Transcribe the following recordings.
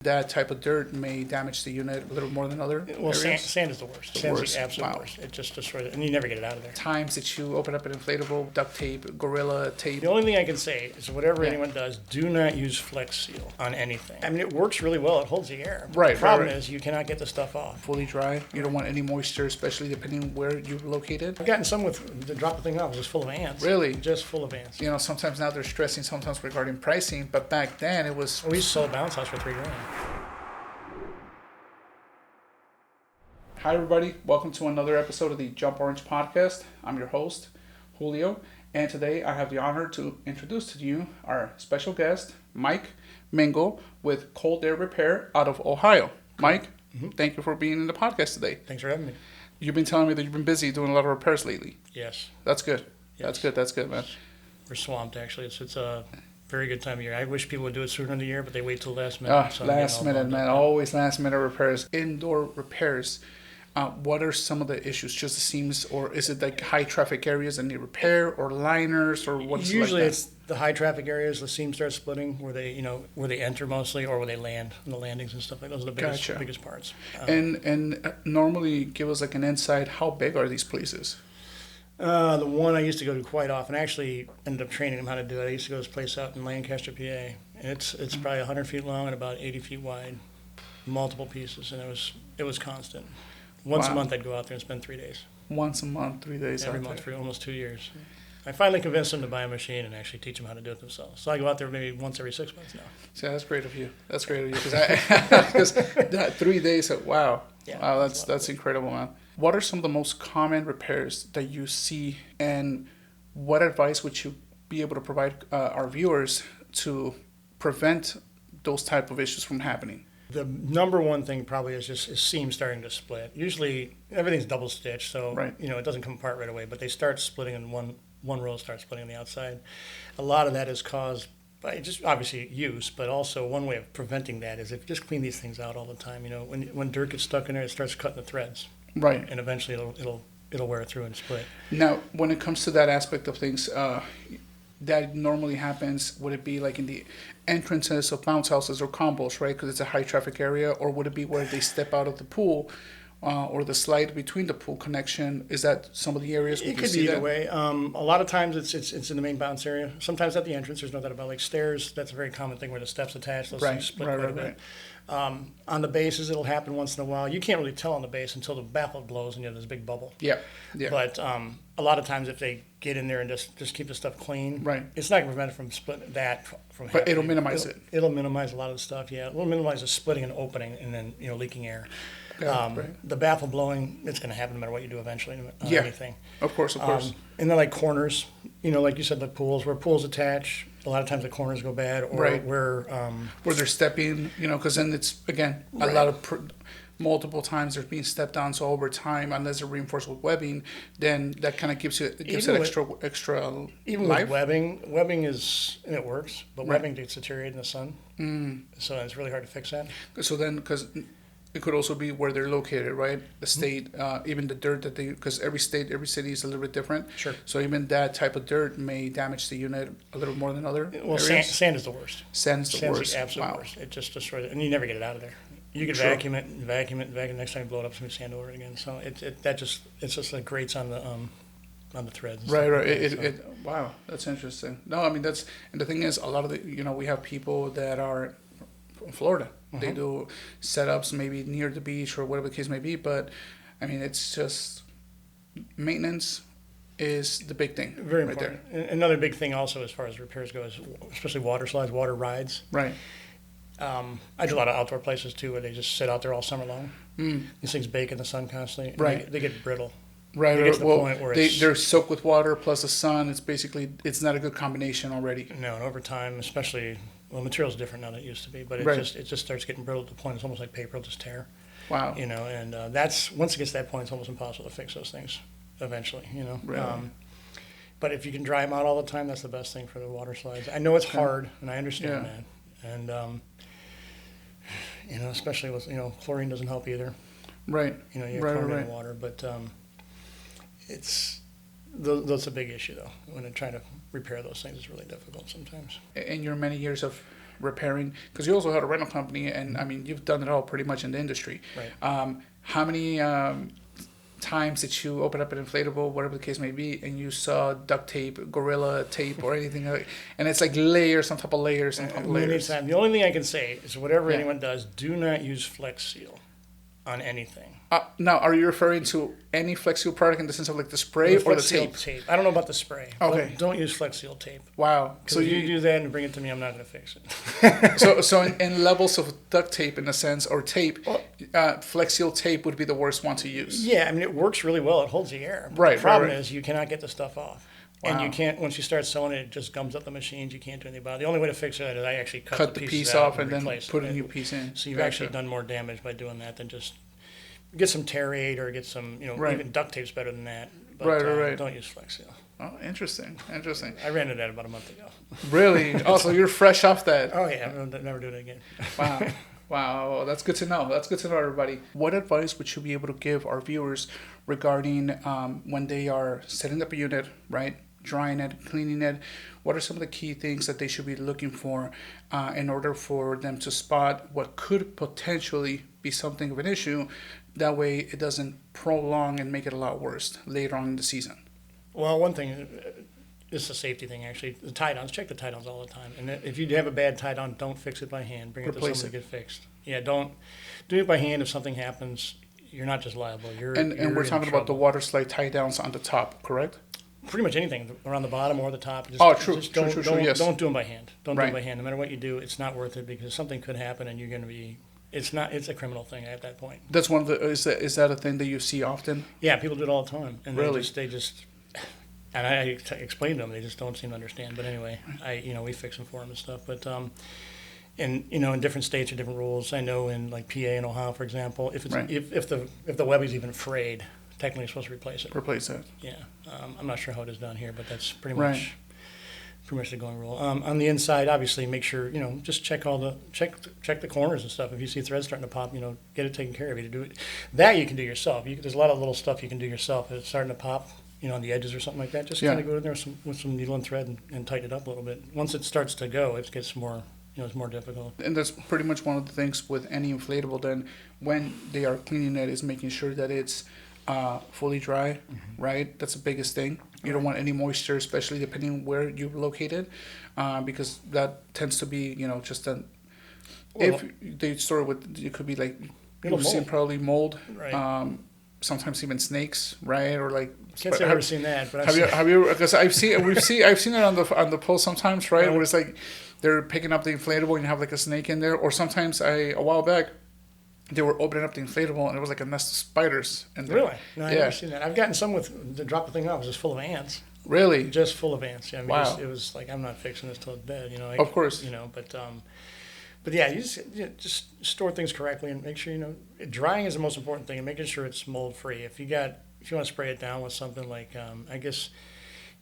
That type of dirt may damage the unit a little more than other Well, areas. sand is the worst. Sand's the absolute worst. It just destroys it, and you never get it out of there. Times that you open up an inflatable, duct tape, Gorilla tape. The only thing I can say is whatever anyone does, do not use Flex Seal on anything. I mean, it works really well. It holds the air. Right. The problem is you cannot get the stuff off. Fully dry. You don't want any moisture, especially depending where you're located. I've gotten some with the drop the thing off, just full of ants. Really? Just full of ants. You know, sometimes now they're stressing sometimes regarding pricing, but back then it was... We used to sell a bounce house for $3,000. Hi, everybody. Welcome to another episode of the JumpOrange Podcast. I'm your host, Julio, and today I have the honor to introduce to you our special guest, Mike Mingle, with Cold Air Repair out of Ohio. Mike, Thank you for being in the podcast today. Thanks for having me. You've been telling me that you've been busy doing a lot of repairs lately. Yes. That's good. Yes. That's good, man. We're swamped, actually. It's a very good time of year. I wish people would do it sooner in the year, but they wait till last minute. So last minute, man. Always last minute repairs. Indoor repairs. What are some of the issues? Just the seams, or is it like high traffic areas that need repair, or liners, or what's usually like it's the high traffic areas. The seams start splitting where they enter mostly, or where they land on the landings and stuff like those are the biggest parts. And normally give us like an insight. How big are these places? The one I used to go to quite often, I actually ended up training them how to do it. I used to go to this place out in Lancaster, PA, and it's probably 100 feet long and about 80 feet wide, multiple pieces, and it was constant. Once a month I'd go out there and spend 3 days. Once a month, 3 days Every out month there. for almost 2 years. I finally convinced them to buy a machine and actually teach them how to do it themselves. So I go out there maybe once every 6 months now. See, that's great of you. That's great of you because that 3 days. Wow. Yeah, Wow, that's incredible, man. What are some of the most common repairs that you see, and what advice would you be able to provide our viewers to prevent those type of issues from happening? The number one thing probably is seams starting to split. Usually everything's double stitched, so it doesn't come apart right away, but they start splitting in one row starts splitting on the outside. A lot of that is caused by just obviously use, but also one way of preventing that is if you just clean these things out all the time. When dirt gets stuck in there, it starts cutting the threads. Right. And eventually it'll wear through and split. Now, when it comes to that aspect of things, that normally happens, would it be like in the entrances of bounce houses or combos, right? Because it's a high traffic area, or would it be where they step out of the pool, or the slide between the pool connection? Is that some of the areas? It could be either way. A lot of times it's in the main bounce area. Sometimes at the entrance, there's no doubt about it. Like stairs, that's a very common thing where the steps attach. Those things split quite a bit. On the bases, it'll happen once in a while. You can't really tell on the base until the baffle blows and you have this big bubble. Yeah. But a lot of times, if they get in there and just keep the stuff clean, it's not going to prevent it from splitting that from happening. But it'll minimize it. It'll minimize a lot of the stuff. Yeah, it'll minimize the splitting and opening, and then leaking air. The baffle blowing, it's going to happen no matter what you do eventually on anything. Of course. And then like corners, like you said, the pools, where pools attach, a lot of times the corners go bad, or where they're stepping, because then it's, again, a lot of multiple times they're being stepped on. So over time, unless they're reinforced with webbing, then that kind of gives it extra even life. With webbing is, and it works, but webbing gets deteriorated in the sun. So it's really hard to fix that. So then, because it could also be where they're located, right? The state, even the dirt that because every city is a little bit different. Sure. So even that type of dirt may damage the unit a little more than other areas. Sand is the worst. Sand's the worst. The absolute worst. It just destroys it, and you never get it out of there. You can vacuum it. Next time you blow it up, some sand over it again. So it's just like grates on the threads. Right. Wow, that's interesting. No, I mean and the thing is, a lot of we have people that are from Florida. They do setups maybe near the beach or whatever the case may be, but I mean, it's just maintenance is the big thing. Very important. There. Another big thing also as far as repairs go is especially water slides, water rides. Right. I do a lot of outdoor places too where they just sit out there all summer long. These things bake in the sun constantly. Right. They get brittle. Right. They get to the point where they're soaked with water plus the sun. It's not a good combination already. No, and over time, especially. Well, material's different now than it used to be, but it just starts getting brittle to the point it's almost like paper will just tear. Wow. And that's once it gets to that point, it's almost impossible to fix those things eventually. Really? But if you can dry them out all the time, that's the best thing for the water slides. I know it's hard, and I understand that, and especially with chlorine doesn't help either. Right. You have chlorine in water, but that's a big issue though. When they're trying to repair those things, it's really difficult sometimes. In your many years of repairing, because you also had a rental company, and I mean, you've done it all pretty much in the industry. Right. How many times did you open up an inflatable, whatever the case may be, and you saw duct tape, Gorilla tape, or anything like, and it's like layers on top of layers on top of layers? The only thing I can say is whatever anyone does, do not use Flex Seal on anything. Now, are you referring to any Flex Seal product in the sense of like the spray or the tape? I don't know about the spray. Okay. Don't use Flex Seal tape. Wow. So you do that and bring it to me, I'm not going to fix it. so in levels of duct tape, in a sense, or tape, Flex Seal tape would be the worst one to use. Yeah, I mean, it works really well. It holds the air. Right. The problem is you cannot get the stuff off. Wow. And you can't, once you start sewing it, it just gums up the machines. You can't do anything about it. The only way to fix it is I actually cut the piece out off and then put a new piece in. So you've actually done more damage by doing that than just get some Terry or get some, even duct tape's better than that. But, right. Don't use Flex Seal. Oh, interesting. I ran into that about a month ago. Really? Oh, so you're fresh off that. Oh, yeah. I'll never do it again. Wow. Wow. That's good to know. Everybody. What advice would you be able to give our viewers regarding when they are setting up a unit, right? Drying it, cleaning it? What are some of the key things that they should be looking for in order for them to spot what could potentially be something of an issue? That way it doesn't prolong and make it a lot worse later on in the season. Well, one thing, this is a safety thing actually, the tie-downs, check the tie-downs all the time. And if you have a bad tie-down, don't fix it by hand. Bring it to someone to get fixed. Yeah, don't do it by hand. If something happens, you're not just liable. You're we're talking about the water slide tie-downs on the top, correct? Pretty much anything around the bottom or the top. True, yes. Don't do them by hand. Don't do them by hand. No matter what you do, it's not worth it because something could happen and you're going to be... It's a criminal thing at that point. That's one of the. Is that a thing that you see often? Yeah, people do it all the time, and really? they just. And I explain to them, they just don't seem to understand. But anyway, we fix them for them and stuff. But in different states or different rules. I know in like PA and Ohio, for example, if the web is even frayed, technically you're supposed to replace it. Replace it. Yeah, I'm not sure how it is down here, but that's pretty much the going rule. On the inside, obviously, make sure just check check the corners and stuff. If you see threads starting to pop, get it taken care of. You do it that you can do yourself. There's a lot of little stuff you can do yourself. If it's starting to pop, on the edges or something like that, just kind of go in there with some needle and thread and tighten it up a little bit. Once it starts to go, it gets more. It's more difficult. And that's pretty much one of the things with any inflatable. Then, when they are cleaning it, is making sure that it's fully dry, right? That's the biggest thing. You don't want any moisture, especially depending on where you're located, because that tends to be, just an. If they store it with, it could be like you've seen probably mold. Right. Sometimes even snakes, right? Or like. Can't say I've ever seen that, but have you? Because I've seen it on the post sometimes, right? Where it's like they're picking up the inflatable and you have like a snake in there, or sometimes a while back. They were opening up the inflatable, and it was like a nest of spiders. Really? No, I've never seen that. I've gotten some with the drop the thing off. It was just full of ants. Really? Just full of ants. Yeah, I mean, wow. It was like, I'm not fixing this till it's dead. Of course. But yeah, you just store things correctly and make sure drying is the most important thing, and making sure it's mold free. If you want to spray it down with something like I guess.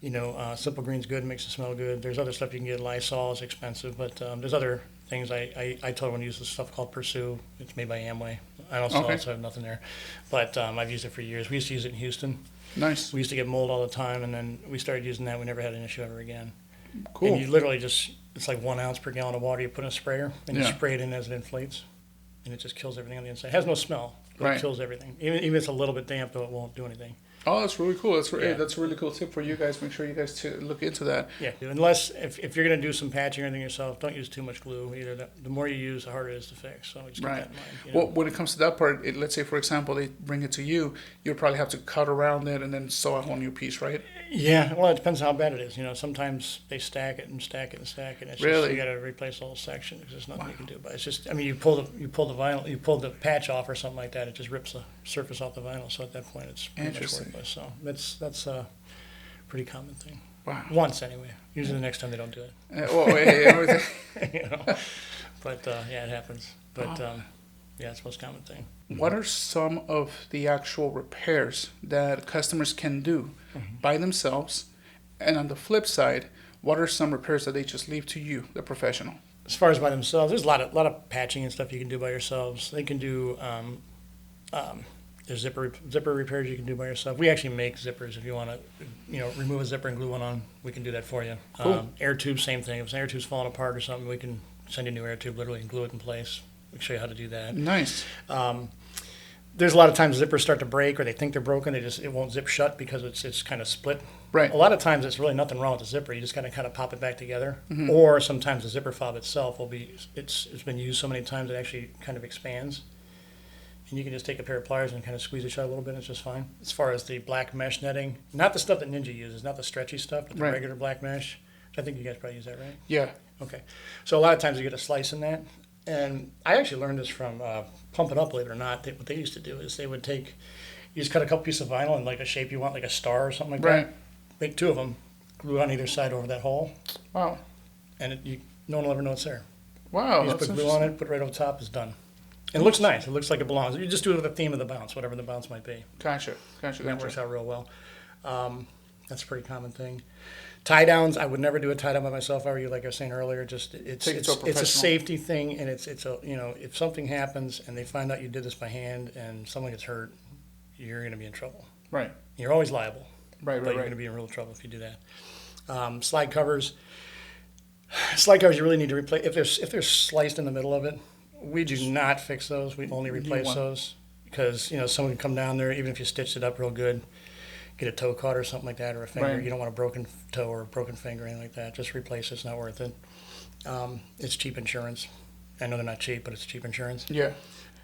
Simple Green's good, makes it smell good. There's other stuff you can get. Lysol is expensive, but there's other things. I told everyone to use this stuff called Pursue. It's made by Amway. I don't sell it, so I have nothing there. But I've used it for years. We used to use it in Houston. Nice. We used to get mold all the time, and then we started using that. We never had an issue ever again. Cool. And you literally it's like 1 ounce per gallon of water you put in a sprayer, and you spray it in as it inflates, and it just kills everything on the inside. It has no smell. It kills everything. Even if it's a little bit damp, though, it won't do anything. Oh, that's really cool. That's a really cool tip for you guys. Make sure you guys look into that. Yeah, unless if you're going to do some patching or anything yourself, don't use too much glue either. The more you use, the harder it is to fix. So just keep that in mind. Well, when it comes to that part, let's say, for example, they bring it to you, you'll probably have to cut around it and then sew a whole new piece, right? Yeah, well, it depends how bad it is. Sometimes they stack it and stack it and stack it. It's really? Just, you got to replace the whole section because there's nothing you can do. But it's just, you pull the vinyl, you pull the patch off or something like that, it just rips the surface off the vinyl. So at that point, it's pretty much worthless. So that's a pretty common thing. Wow. Once anyway. Usually the next time they don't do it. But it happens. But it's the most common thing. What are some of the actual repairs that customers can do by themselves? And on the flip side, what are some repairs that they just leave to you, the professional? As far as by themselves, there's a lot of patching and stuff you can do by yourselves. They can do there's zipper repairs you can do by yourself. We actually make zippers. If you want to, remove a zipper and glue one on, we can do that for you. Cool. Air tubes, same thing. If an air tube's falling apart or something, we can send you a new air tube literally and glue it in place. We can show you how to do that. Nice. There's a lot of times zippers start to break or they think they're broken. It won't zip shut because it's kind of split. Right. A lot of times it's really nothing wrong with the zipper. You just got to kind of pop it back together. Or sometimes the zipper fob itself it's been used so many times it actually kind of expands. And you can just take a pair of pliers and kind of squeeze it shut a little bit and it's just fine. As far as the black mesh netting, not the stuff that Ninja uses, not the stretchy stuff, but the regular black mesh. I think you guys probably use that, right? Yeah. Okay. So a lot of times you get a slice in that. And I actually learned this from Pump It Up, believe it or not. What they used to do is they would you just cut a couple pieces of vinyl in like a shape you want, like a star or something like that. Make two of them, glue on either side over that hole. Wow. And no one will ever know it's there. Wow. You just put glue on it, put it right over the top, it's done. And it looks nice. It looks like it belongs. You just do it with the theme of the bounce, whatever the bounce might be. Gotcha. That works out real well. That's a pretty common thing. Tie downs, I would never do a tie down by myself. If I were you, like I was saying earlier, just it's a safety thing, and it's a if something happens and they find out you did this by hand and someone gets hurt, you're going to be in trouble. Right. You're always liable. Right. But you're going to be in real trouble if you do that. Slide covers. You really need to replace if they're sliced in the middle of it. We do not fix those. We only replace those because someone can come down there even if you stitched it up real good. Get a toe caught or something like that, or a finger. Right. You don't want a broken toe or a broken finger or anything like that. Just replace it. It's not worth it. It's cheap insurance. I know they're not cheap, but it's cheap insurance. Yeah.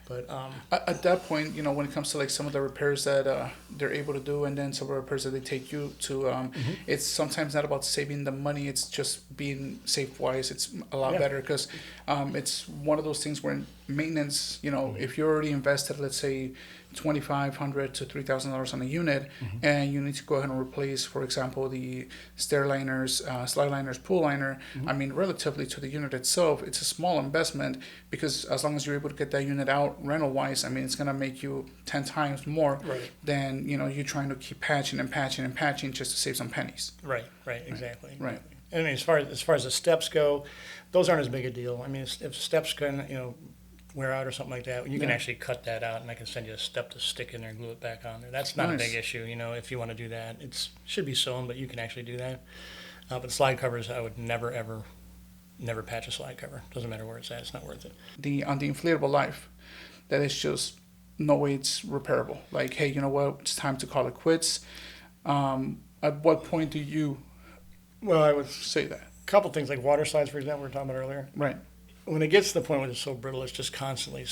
But at that point, when it comes to like some of the repairs that they're able to do, and then some of the repairs that they take you to, it's sometimes not about saving the money. It's just being safe wise. It's a lot better because it's one of those things where maintenance. If you're already invested, let's say $2,500 to $3,000 on a unit, and you need to go ahead and replace, for example, the stair liners, slide liners, pool liner. I mean, relatively to the unit itself, it's a small investment because as long as you're able to get that unit out rental wise, I mean, it's gonna make you 10 times more than you trying to keep patching and patching and patching just to save some pennies. Right, exactly. Right. I mean, as far as the steps go, those aren't as big a deal. I mean, if steps can wear out or something like that, you can actually cut that out, and I can send you a step to stick in there and glue it back on there. That's not a big issue, if you want to do that. It should be sewn, but you can actually do that. But slide covers, I would never patch a slide cover. Doesn't matter where it's at. It's not worth it. On the inflatable life, that is just no way it's repairable. Like, hey, you know what? It's time to call it quits. At what point do you? Well, I would say that. A couple things like water slides, for example, we were talking about earlier. Right. When it gets to the point where it's so brittle, it's just constantly,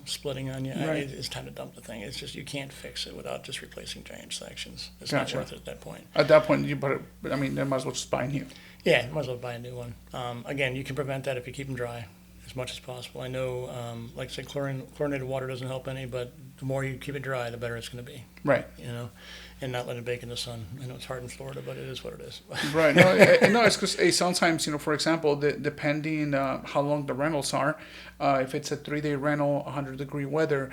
splitting on you. Right. It's time to dump the thing. It's just you can't fix it without just replacing giant sections. It's not worth it at that point. At that point, they might as well just buy new. Yeah, you might as well buy a new one. Again, you can prevent that if you keep them dry as much as possible. I know, like I said, chlorinated water doesn't help any, but the more you keep it dry, the better it's going to be. Right. And not let it bake in the sun. I know it's hard in Florida, but it is what it is. Right. No, it's because sometimes, for example, depending how long the rentals are, if it's a 3-day rental, 100-degree weather,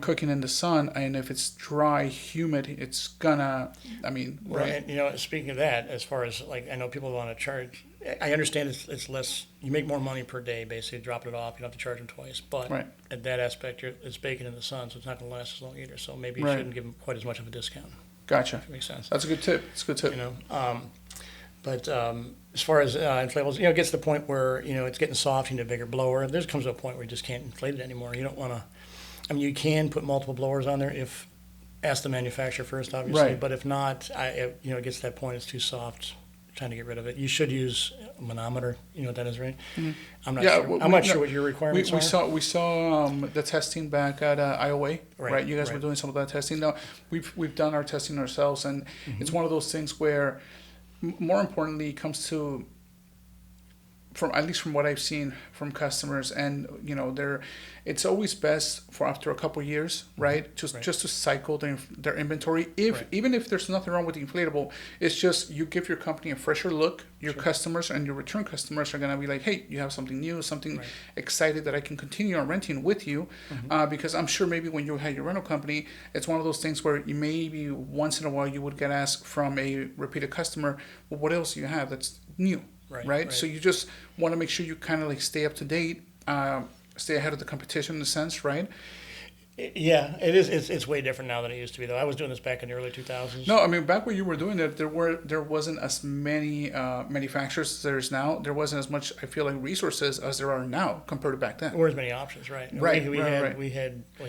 cooking in the sun, and if it's dry, humid, it's gonna, Right. And, speaking of that, as far as, I know people want to charge, I understand it's less, you make more money per day, basically, dropping it off, you don't have to charge them twice. But at that aspect, it's baking in the sun, so it's not going to last as long either. So maybe you shouldn't give them quite as much of a discount. Gotcha. If that makes sense. That's a good tip. But as far as inflatables, it gets to the point where, it's getting soft, you need a bigger blower. There comes to a point where you just can't inflate it anymore. You don't want to, you can put multiple blowers on there ask the manufacturer first, obviously. Right. But if not, it gets to that point, it's too soft, trying to get rid of it. You should use a manometer. You know what that is, right? Mm-hmm. I'm not sure. I'm not sure what your requirements are. We saw the testing back at IOA, right? You guys were doing some of that testing. Now, we've done our testing ourselves, and it's one of those things where, more importantly, it comes to, at least from what I've seen from customers, and it's always best for after a couple of years, right? Just to cycle their inventory. Even if there's nothing wrong with the inflatable, it's just you give your company a fresher look. Your customers and your return customers are gonna be like, hey, you have something new, something excited that I can continue on renting with you, because I'm sure maybe when you had your rental company, it's one of those things where you maybe once in a while you would get asked from a repeated customer, well, what else do you have that's new? Right. So you just want to make sure you kind of stay up to date, stay ahead of the competition in a sense, right? Yeah, it is. It's way different now than it used to be, though. I was doing this back in the early 2000s. No, I mean back when you were doing it, there wasn't as many manufacturers as there is now. There wasn't as much, I feel like, resources as there are now compared to back then. There weren't as many options, right? Right, we right.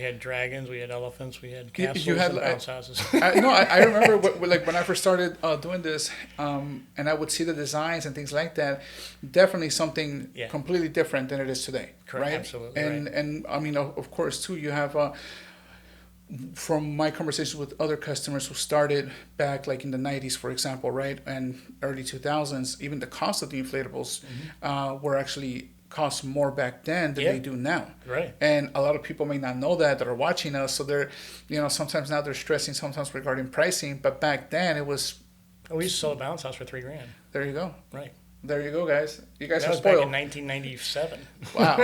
had dragons, we had elephants, we had castles, You had and bounce houses. I remember like when I first started doing this, and I would see the designs and things like that. Definitely something completely different than it is today. Correct, right? absolutely. And I mean, of course, too, you have. From my conversations with other customers who started back like in the 90s, for example, right, and early 2000s, even the cost of the inflatables were actually cost more back then than they do now. Right. And a lot of people may not know that are watching us. So they're, sometimes now they're stressing sometimes regarding pricing. But back then it was. We used to sell a bounce house for $3,000. There you go. Right. There you go, guys. You guys that are was spoiled. back in 1997. Wow.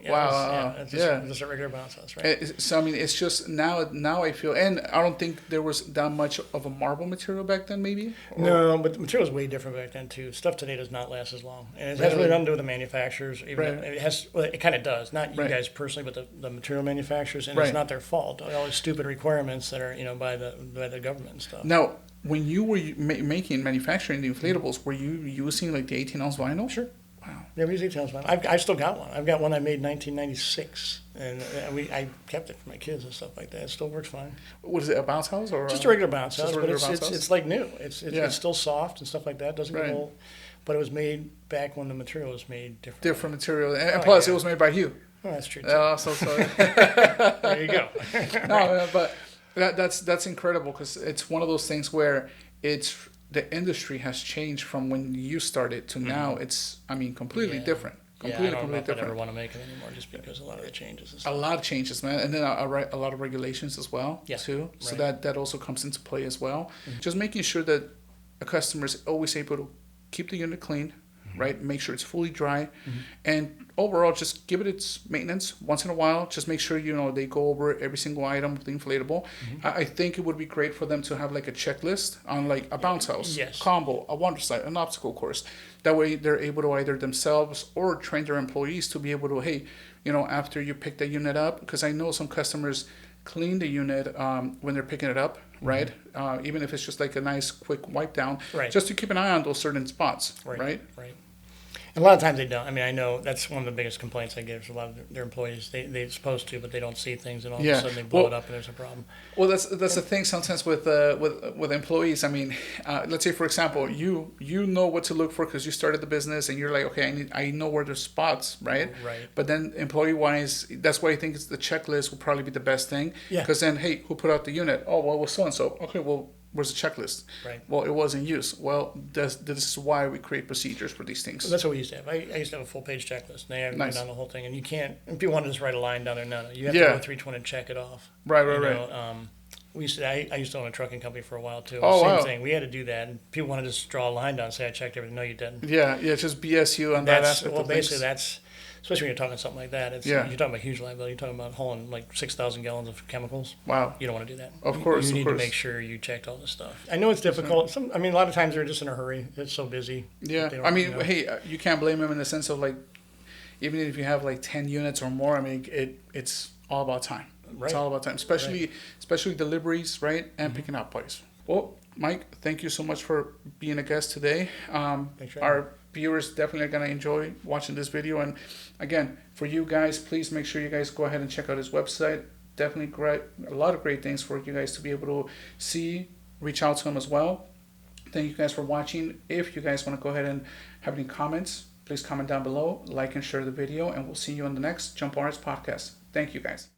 Wow. It's just a regular bounce house, right? So I mean, it's just now I feel, and I don't think there was that much of a marble material back then, maybe. No, but the material was way different back then too. Stuff today does not last as long, and it has really nothing to do with the manufacturers. It has, well, it kind of does. Not you guys personally, but the material manufacturers, and it's not their fault. All these stupid requirements that are by the government and stuff. Now, when you were manufacturing the inflatables, were you using like the 18-ounce vinyl? Sure. Wow. Yeah, we use 18-ounce vinyl. I've still got one. I've got one I made in 1996, and I kept it for my kids and stuff like that. It still works fine. Was it a bounce house or just a regular bounce house? But it's like new. It's still soft and stuff like that. Doesn't get old. But it was made back when the material was made different. Different material, and plus it was made by you. Oh, that's true too. Oh, so sorry. There you go. No, but that's incredible because it's one of those things where the industry has changed from when you started to now. It's completely different. I don't know if I'd ever want to make them anymore just because a lot of the changes. And stuff. A lot of changes, man, and then a lot of regulations as well, too. So that also comes into play as well. Just making sure that a customer is always able to keep the unit clean, right? Make sure it's fully dry, and overall, just give it its maintenance once in a while. Just make sure they go over every single item of the inflatable. I think it would be great for them to have like a checklist on like a bounce house, combo, a water slide, an obstacle course. That way, they're able to either themselves or train their employees to be able to, hey, after you pick the unit up, because I know some customers clean the unit when they're picking it up, right? Even if it's just like a nice quick wipe down, just to keep an eye on those certain spots, right? And a lot of times they don't. I mean, I know that's one of the biggest complaints I get is a lot of their employees. They're supposed to, but they don't see things, and all of a sudden they blow it up, and there's a problem. Well, that's the thing sometimes with employees. I mean, let's say for example, you know what to look for because you started the business, and you're like, okay, I know where there's spots, right? Right. But then employee wise, that's why I think the checklist will probably be the best thing. Yeah. Because then, hey, who put out the unit? Oh, well, it was so and so. Okay, well. Where's the checklist? Right. Well, it was in use. Well, this is why we create procedures for these things. That's what we used to have. I used to have a full-page checklist. And they have down the whole thing, and you can't. If you want to just write a line down there, no. You have to go through each one and check it off. Right. We used to. I used to own a trucking company for a while too. Oh, Same thing. We had to do that, and people wanted to just draw a line down and say I checked everything. No, you didn't. Yeah. Just BS you on that aspect. Well, basically that's. Especially when you're talking something like that, you're talking about huge liability. You're talking about hauling like 6,000 gallons of chemicals. Wow. You don't want to do that. Of course. You need to make sure you checked all this stuff. I know it's difficult. A lot of times they're just in a hurry. It's so busy. Yeah. Hey, you can't blame them in the sense of like, even if you have like 10 units or more, it's all about time. Right. It's all about time, especially deliveries, right, and picking up place. Well, Mike, thank you so much for being a guest today. Thanks for having me. Our viewers definitely are going to enjoy watching this video. And again, for you guys, please make sure you guys go ahead and check out his website. Definitely a lot of great things for you guys to be able to see, reach out to him as well. Thank you guys for watching. If you guys want to go ahead and have any comments, please comment down below, like and share the video, and we'll see you on the next JumpOrange Podcast. Thank you guys.